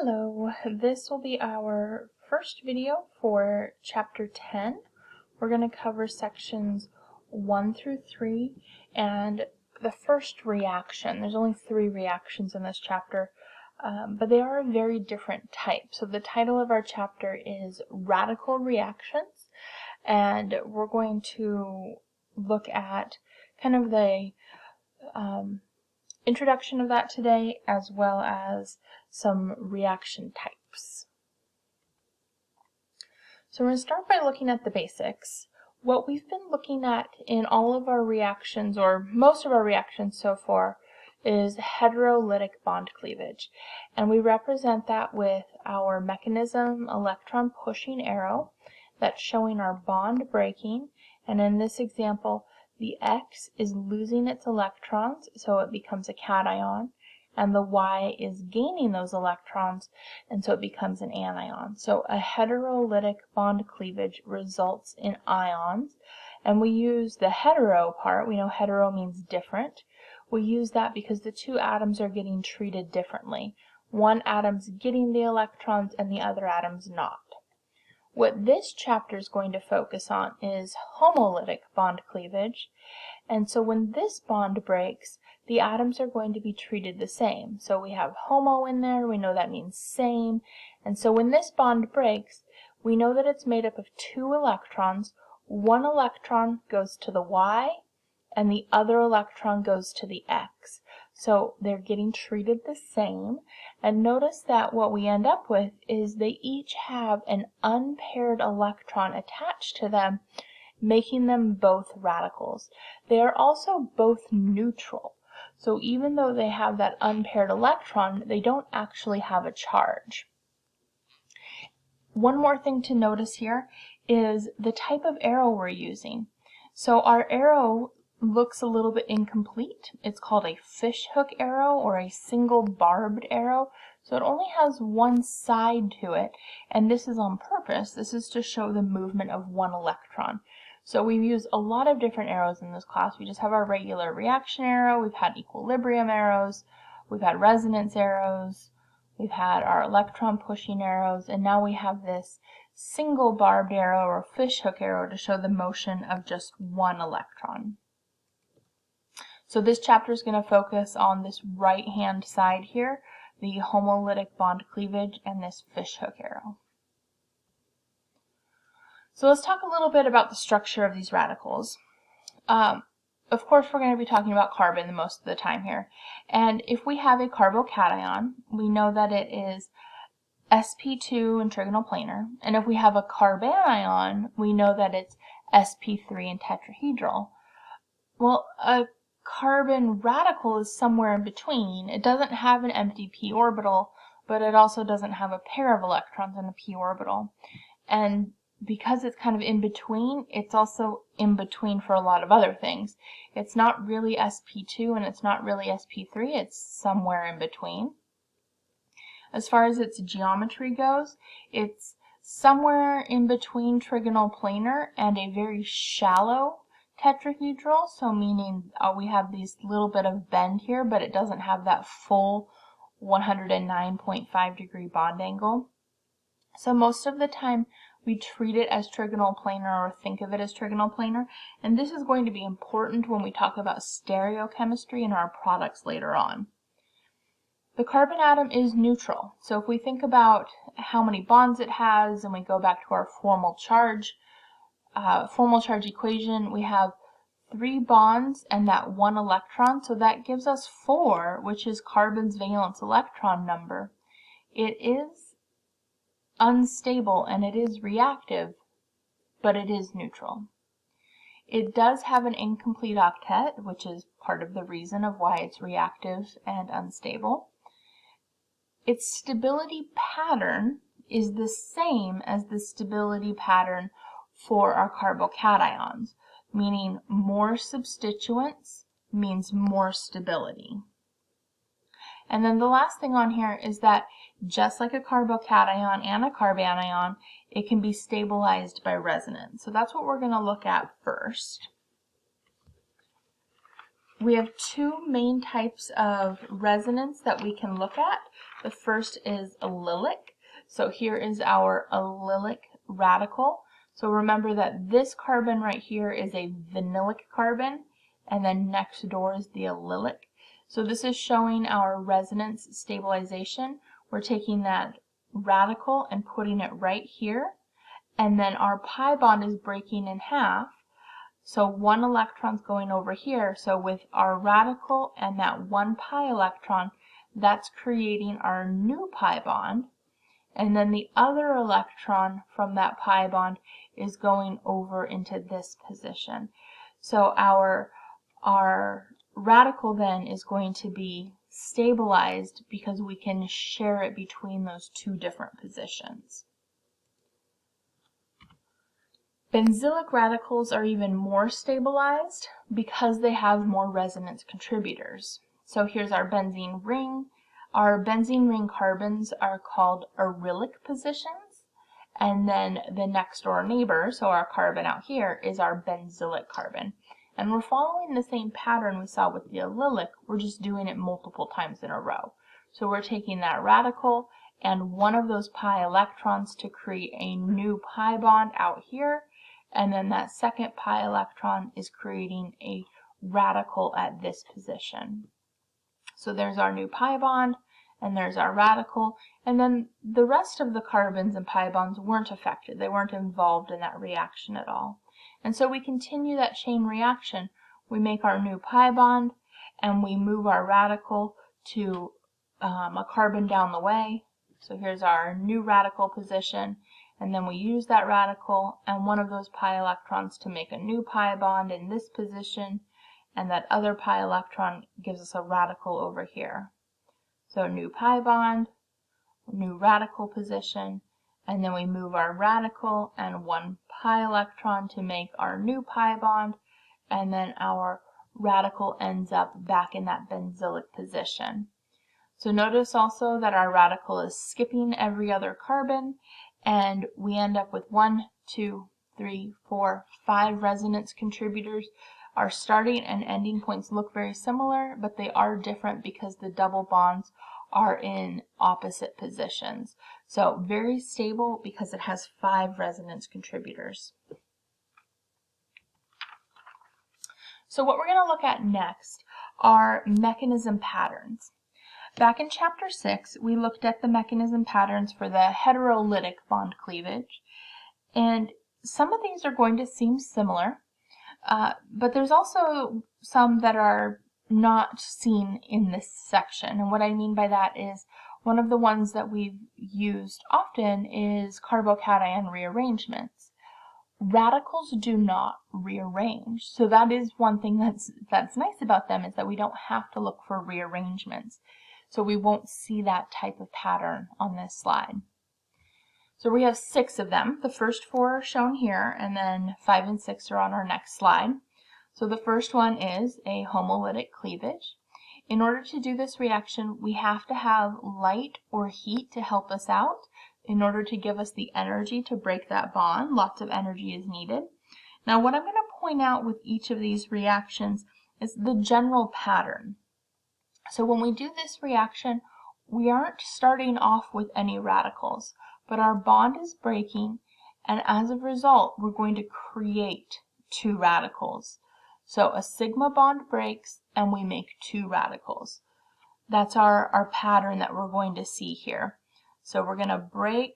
Hello, this will be our first video for Chapter 10. We're going to cover sections 1 through 3 and the first reaction. There's only 3 reactions in this chapter, but they are a very different type. So the title of our chapter is Radical Reactions, and we're going to look at kind of the introduction of that today, as well as some reaction types. So we're going to start by looking at the basics. What we've been looking at in all of our reactions, or most of our reactions so far, is heterolytic bond cleavage. And we represent that with our mechanism electron pushing arrow that's showing our bond breaking. And in this example, the X is losing its electrons, so it becomes a cation, and the Y is gaining those electrons, and so it becomes an anion. So a heterolytic bond cleavage results in ions, and we use the hetero part. We know hetero means different. We use that because the two atoms are getting treated differently. One atom's getting the electrons and the other atom's not. What this chapter is going to focus on is homolytic bond cleavage, and so when this bond breaks, the atoms are going to be treated the same. So we have homo in there, we know that means same, and so when this bond breaks, we know that it's made up of 2 electrons. One electron goes to the Y, and the other electron goes to the X. So they're getting treated the same, and notice that what we end up with is they each have an unpaired electron attached to them, making them both radicals. They are also both neutral. So even though they have that unpaired electron, they don't actually have a charge. One more thing to notice here is the type of arrow we're using. So our arrow looks a little bit incomplete. It's called a fishhook arrow or a single barbed arrow. So it only has one side to it, and this is on purpose. This is to show the movement of one electron. So we've used a lot of different arrows in this class. We just have our regular reaction arrow, we've had equilibrium arrows, we've had resonance arrows, we've had our electron pushing arrows, and now we have this single barbed arrow or fishhook arrow to show the motion of just one electron. So this chapter is going to focus on this right-hand side here, the homolytic bond cleavage, and this fishhook arrow. So let's talk a little bit about the structure of these radicals. Of course, we're going to be talking about carbon the most of the time here. And if we have a carbocation, we know that it is sp2 in trigonal planar. And if we have a carbanion, we know that it's sp3 in tetrahedral. Well, a carbon radical is somewhere in between. It doesn't have an empty p orbital, but it also doesn't have a pair of electrons in a p orbital. And because it's kind of in between, it's also in between for a lot of other things. It's not really sp2 and it's not really sp3, it's somewhere in between. As far as its geometry goes, it's somewhere in between trigonal planar and a very shallow tetrahedral, so meaning we have these little bit of bend here, but it doesn't have that full 109.5 degree bond angle. So most of the time we treat it as trigonal planar or think of it as trigonal planar, and this is going to be important when we talk about stereochemistry in our products later on. The carbon atom is neutral, so if we think about how many bonds it has and we go back to our formal charge equation, we have 3 bonds and that 1 electron, so that gives us 4, which is carbon's valence electron number. It is unstable and it is reactive, but it is neutral. It does have an incomplete octet, which is part of the reason of why it's reactive and unstable. Its stability pattern is the same as the stability pattern for our carbocations, meaning more substituents means more stability. And then the last thing on here is that just like a carbocation and a carbanion, it can be stabilized by resonance. So that's what we're going to look at first. we have two main types of resonance that we can look at. The first is allylic. So here is our allylic radical. So remember that this carbon right here is a vinylic carbon, and then next door is the allylic. So this is showing our resonance stabilization. We're taking that radical and putting it right here, and then our pi bond is breaking in half. So one electron's going over here. So with our radical and that one pi electron, that's creating our new pi bond. And then the other electron from that pi bond is going over into this position. So our radical then is going to be stabilized because we can share it between those two different positions. Benzylic radicals are even more stabilized because they have more resonance contributors. So here's our benzene ring. Our benzene ring carbons are called arylic positions, and then the next door neighbor, so our carbon out here, is our benzylic carbon. And we're following the same pattern we saw with the allylic, we're just doing it multiple times in a row. So we're taking that radical and one of those pi electrons to create a new pi bond out here, and then that second pi electron is creating a radical at this position. So there's our new pi bond, and there's our radical, and then the rest of the carbons and pi bonds weren't affected. They weren't involved in that reaction at all. And so we continue that chain reaction. We make our new pi bond, and we move our radical to a carbon down the way. So here's our new radical position, and then we use that radical and one of those pi electrons to make a new pi bond in this position, and that other pi electron gives us a radical over here. So new pi bond, new radical position, and then we move our radical and one pi electron to make our new pi bond, and then our radical ends up back in that benzylic position. So notice also that our radical is skipping every other carbon, and we end up with 1, 2, 3, 4, 5 resonance contributors. Our starting and ending points look very similar, but they are different because the double bonds are in opposite positions. So very stable because it has 5 resonance contributors. So what we're going to look at next are mechanism patterns. Back in chapter 6, we looked at the mechanism patterns for the heterolytic bond cleavage, and some of these are going to seem similar, but there's also some that are not seen in this section. And what I mean by that is one of the ones that we've used often is carbocation rearrangements. Radicals do not rearrange, so that is one thing that's nice about them, is that we don't have to look for rearrangements. So we won't see that type of pattern on this slide. So we have 6 of them. The first 4 are shown here, and then 5 and 6 are on our next slide. So the first one is a homolytic cleavage. In order to do this reaction, we have to have light or heat to help us out. In order to give us the energy to break that bond, lots of energy is needed. Now what I'm going to point out with each of these reactions is the general pattern. So when we do this reaction, we aren't starting off with any radicals, but our bond is breaking, and as a result, we're going to create 2 radicals. So a sigma bond breaks, and we make 2 radicals. That's our pattern that we're going to see here. So we're going to break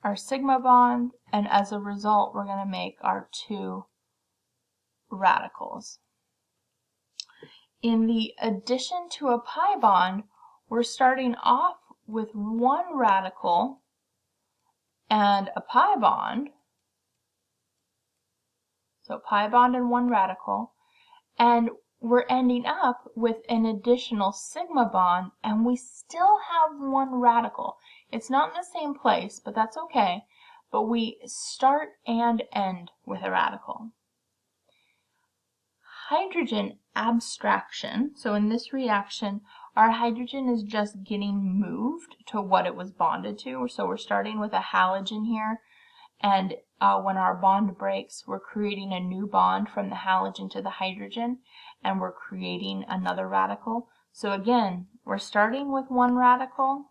our sigma bond, and as a result, we're going to make our 2 radicals. In the addition to a pi bond, we're starting off with 1 radical and a pi bond. So pi bond and 1 radical, and we're ending up with an additional sigma bond, and we still have 1 radical. It's not in the same place, but that's okay. But we start and end with a radical. Hydrogen abstraction. So in this reaction, our hydrogen is just getting moved to what it was bonded to. So we're starting with a halogen here, And when our bond breaks, we're creating a new bond from the halogen to the hydrogen, and we're creating another radical. So again, we're starting with one radical,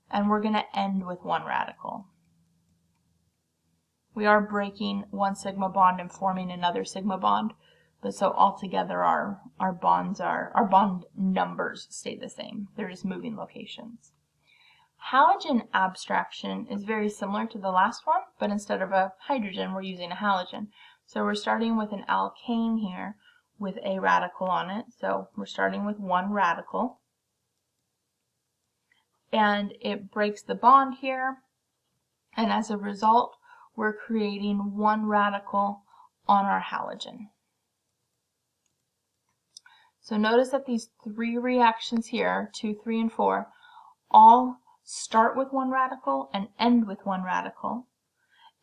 and we're going to end with one radical. We are breaking one sigma bond and forming another sigma bond, but so altogether our bond numbers stay the same. They're just moving locations. Halogen abstraction is very similar to the last one, but instead of a hydrogen, we're using a halogen. So we're starting with an alkane here with a radical on it. So we're starting with one radical. And it breaks the bond here. And as a result, we're creating one radical on our halogen. So notice that these three reactions here, 2, 3, and 4, all start with one radical and end with one radical.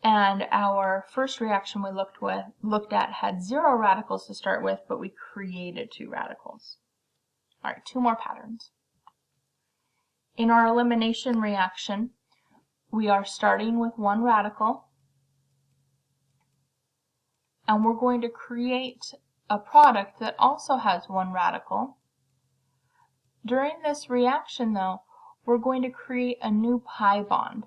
And our first reaction we looked at had 0 radicals to start with, but we created 2 radicals. All right, 2 more patterns. In our elimination reaction, we are starting with one radical, and we're going to create a product that also has one radical. During this reaction, though, we're going to create a new pi bond.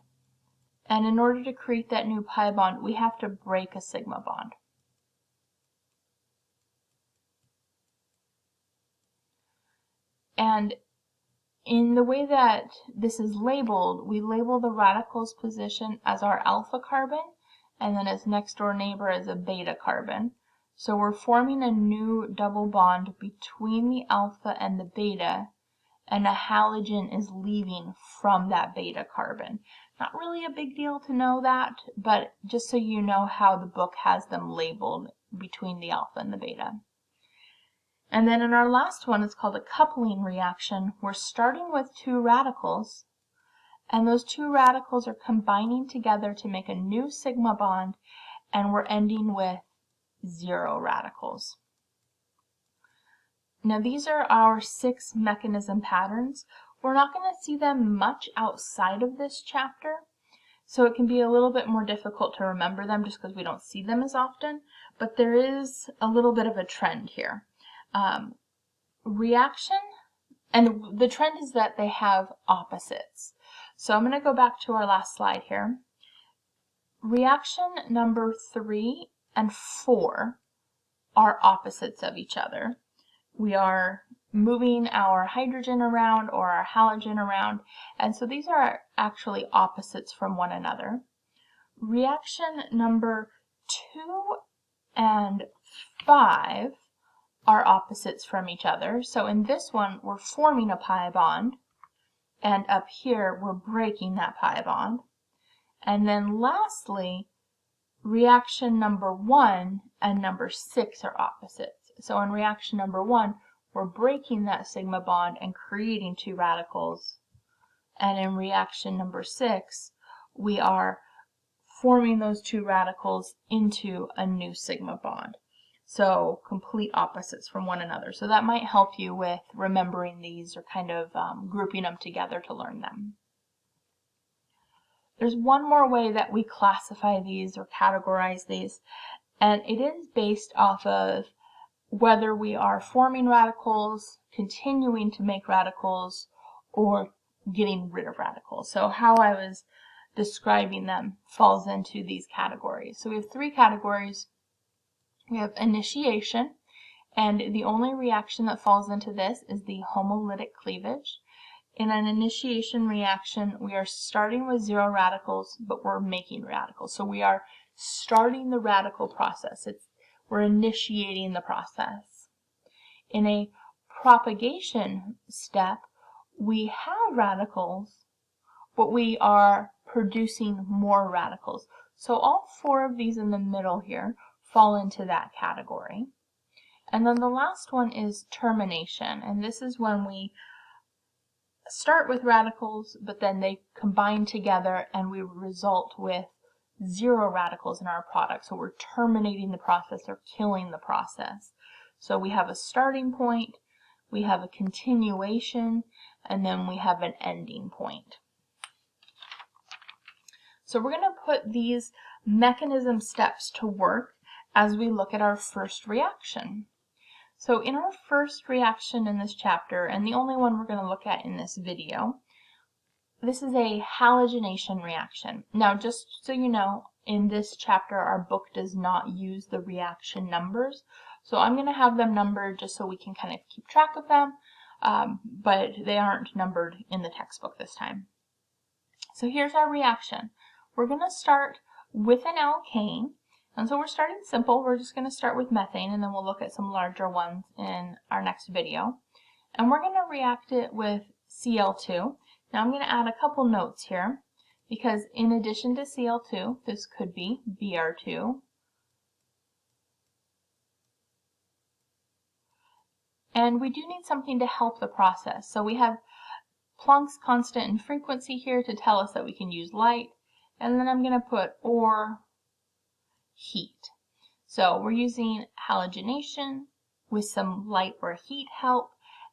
And in order to create that new pi bond, we have to break a sigma bond. And in the way that this is labeled, we label the radical's position as our alpha carbon, and then its next door neighbor as a beta carbon. So we're forming a new double bond between the alpha and the beta, and a halogen is leaving from that beta carbon. Not really a big deal to know that, but just so you know how the book has them labeled between the alpha and the beta. And then in our last one, it's called a coupling reaction. We're starting with 2 radicals, and those 2 radicals are combining together to make a new sigma bond, and we're ending with 0 radicals. Now these are our 6 mechanism patterns. We're not going to see them much outside of this chapter, so it can be a little bit more difficult to remember them just because we don't see them as often, but there is a little bit of a trend here. Reaction, and the trend is that they have opposites. So I'm going to go back to our last slide here. Reaction number 3 and 4 are opposites of each other. We are moving our hydrogen around or our halogen around, and so these are actually opposites from one another. Reaction number 2 and 5 are opposites from each other. So in this one, we're forming a pi bond, and up here, we're breaking that pi bond. And then lastly, reaction number 1 and number 6 are opposites. So in reaction number 1, we're breaking that sigma bond and creating 2 radicals. And in reaction number 6, we are forming those 2 radicals into a new sigma bond. So complete opposites from one another. So that might help you with remembering these or kind of grouping them together to learn them. There's one more way that we classify these or categorize these, and it is based off of whether we are forming radicals, continuing to make radicals, or getting rid of radicals. So how I was describing them falls into these categories. So we have 3 categories. We have initiation, and the only reaction that falls into this is the homolytic cleavage. In an initiation reaction, we are starting with 0 radicals, but we're making radicals. So we are starting the radical process. We're initiating the process. In a propagation step, we have radicals, but we are producing more radicals. So all 4 of these in the middle here fall into that category. And then the last one is termination, and this is when we start with radicals, but then they combine together and we result with 0 radicals in our product. So we're terminating the process or killing the process. So we have a starting point, we have a continuation, and then we have an ending point. So we're going to put these mechanism steps to work as we look at our first reaction. So in our first reaction in this chapter, and the only one we're going to look at in this video, this is a halogenation reaction. Now, just so you know, in this chapter, our book does not use the reaction numbers. So I'm going to have them numbered just so we can kind of keep track of them, but they aren't numbered in the textbook this time. So here's our reaction. We're going to start with an alkane. And so we're starting simple. We're just going to start with methane, and then we'll look at some larger ones in our next video. And we're going to react it with Cl2. Now I'm going to add a couple notes here, because in addition to Cl2, this could be Br2. And we do need something to help the process. So we have Planck's constant in frequency here to tell us that we can use light. And then I'm going to put or heat. So we're using halogenation with some light or heat help.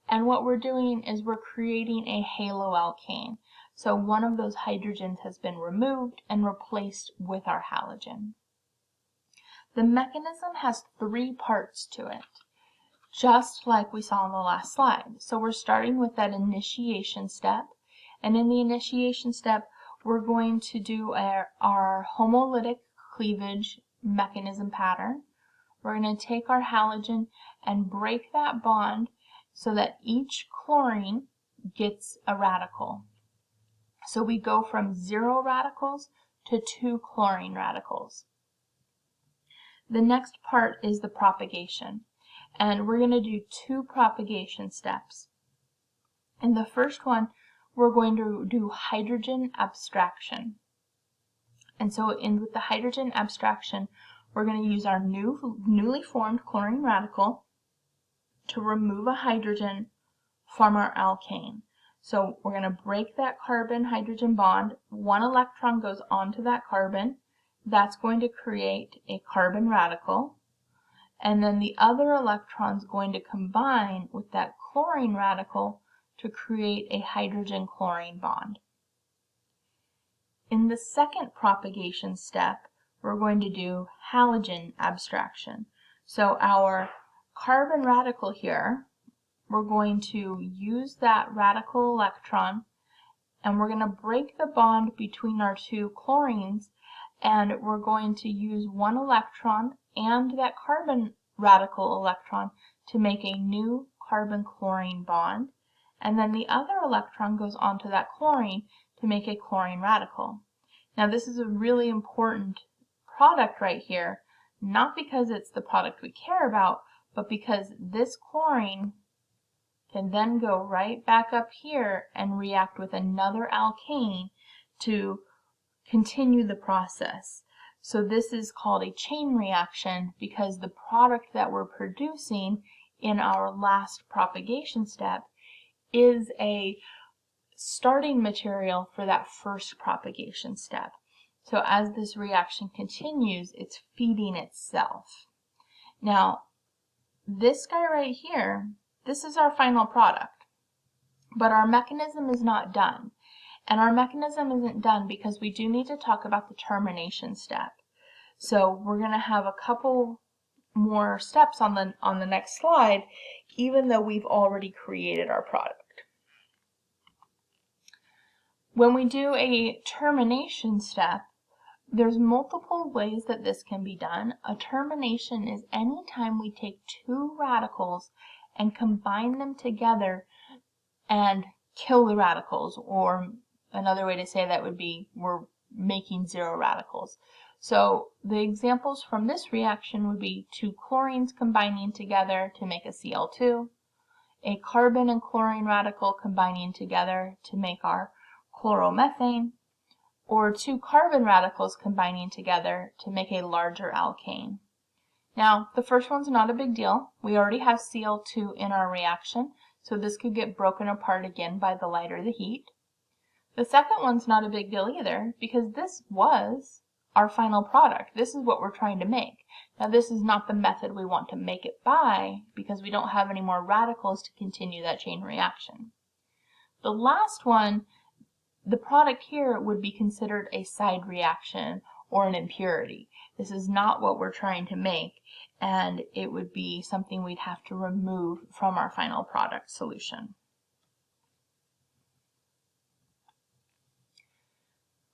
And what we're doing is we're creating a haloalkane. So one of those hydrogens has been removed and replaced with our halogen. The mechanism has 3 parts to it, just like we saw on the last slide. So we're starting with that initiation step. And in the initiation step, we're going to do our homolytic cleavage mechanism pattern. We're going to take our halogen and break that bond so that each chlorine gets a radical. So we go from 0 radicals to 2 chlorine radicals. The next part is the propagation. And we're going to do 2 propagation steps. In the first one, we're going to do hydrogen abstraction. And so with the hydrogen abstraction, we're going to use our newly formed chlorine radical to remove a hydrogen from our alkane. So we're going to break that carbon-hydrogen bond. 1 electron goes onto that carbon. That's going to create a carbon radical. And then the other electron is going to combine with that chlorine radical to create a hydrogen-chlorine bond. In the second propagation step, we're going to do halogen abstraction. So our carbon radical here, we're going to use that radical electron, and we're going to break the bond between our 2 chlorines, and we're going to use 1 electron and that carbon radical electron to make a new carbon-chlorine bond, and then the other electron goes onto that chlorine to make a chlorine radical. Now this is a really important product right here, not because it's the product we care about, but because this chlorine can then go right back up here and react with another alkane to continue the process. So this is called a chain reaction because the product that we're producing in our last propagation step is a starting material for that first propagation step. So as this reaction continues, it's feeding itself. Now, this guy right here, this is our final product, but our mechanism is not done. And our mechanism isn't done because we do need to talk about the termination step. So we're going to have a couple more steps on the next slide, even though we've already created our product. When we do a termination step, there's multiple ways that this can be done. A termination is any time we take 2 radicals and combine them together and kill the radicals, or another way to say that would be we're making 0 radicals. So the examples from this reaction would be 2 chlorines combining together to make a Cl2, a carbon and chlorine radical combining together to make our chloromethane, or 2 carbon radicals combining together to make a larger alkane. Now, the first one's not a big deal. We already have Cl2 in our reaction, so this could get broken apart again by the light or the heat. The second one's not a big deal either, because this was our final product. This is what we're trying to make. Now, this is not the method we want to make it by, because we don't have any more radicals to continue that chain reaction. The last one, the product here would be considered a side reaction or an impurity. This is not what we're trying to make, and it would be something we'd have to remove from our final product solution.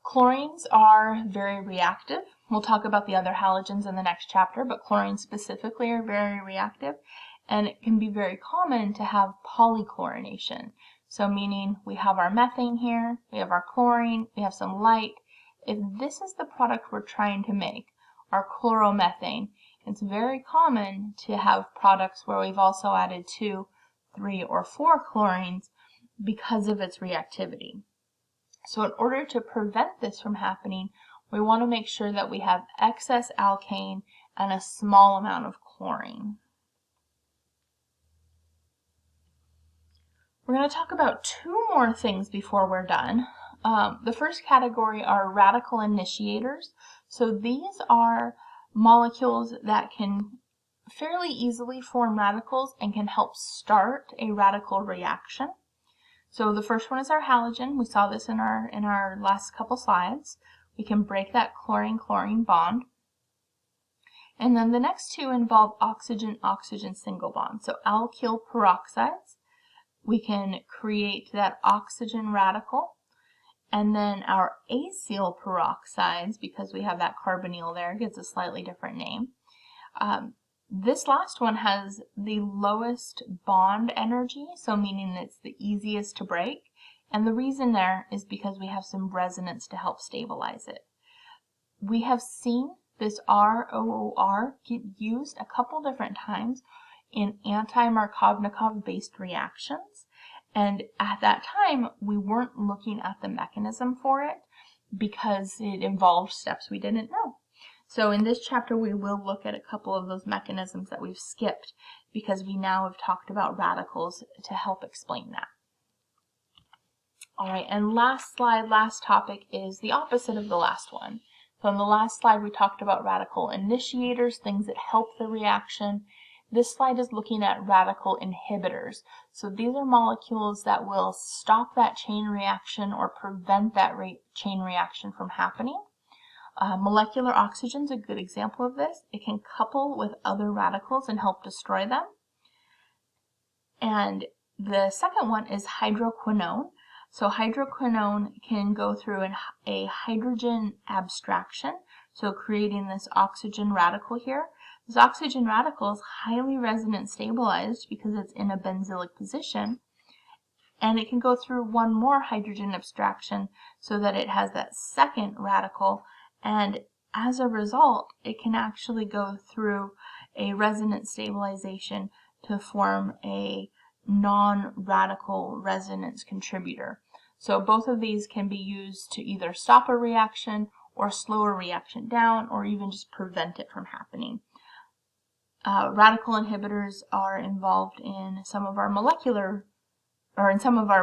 Chlorines are very reactive. We'll talk about the other halogens in the next chapter, but chlorines specifically are very reactive, and it can be very common to have polychlorination. So meaning we have our methane here, we have our chlorine, we have some light. If this is the product we're trying to make, our chloromethane, it's very common to have products where we've also added 2, 3, or 4 chlorines because of its reactivity. So in order to prevent this from happening, we want to make sure that we have excess alkane and a small amount of chlorine. We're going to talk about 2 more things before we're done. The first category are radical initiators. So these are molecules that can fairly easily form radicals and can help start a radical reaction. So the first one is our halogen. We saw this in our last couple slides. We can break that chlorine-chlorine bond. And then the next 2 involve oxygen-oxygen single bonds. So alkyl peroxides, we can create that oxygen radical. And then our acyl peroxides, because we have that carbonyl there, gets a slightly different name. This last one has the lowest bond energy, so meaning it's the easiest to break. And the reason there is because we have some resonance to help stabilize it. We have seen this ROOR get used a couple different times in anti-Markovnikov-based reactions. And at that time, we weren't looking at the mechanism for it because it involved steps we didn't know. So in this chapter, we will look at a couple of those mechanisms that we've skipped because we now have talked about radicals to help explain that. All right, and last slide, last topic is the opposite of the last one. So in the last slide, we talked about radical initiators, things that help the reaction. This slide is looking at radical inhibitors. So these are molecules that will stop that chain reaction or prevent that chain reaction from happening. Molecular oxygen is a good example of this. It can couple with other radicals and help destroy them. And the second one is hydroquinone. So hydroquinone can go through a hydrogen abstraction, so creating this oxygen radical here. This oxygen radical is highly resonance stabilized because it's in a benzylic position. And it can go through one more hydrogen abstraction so that it has that second radical. And as a result, it can actually go through a resonance stabilization to form a non-radical resonance contributor. So both of these can be used to either stop a reaction or slow a reaction down or even just prevent it from happening. Radical inhibitors are involved in some of our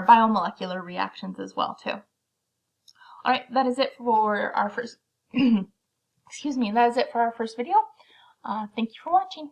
biomolecular reactions as well too. All right, that is it for our first that is it for our first video. Thank you for watching.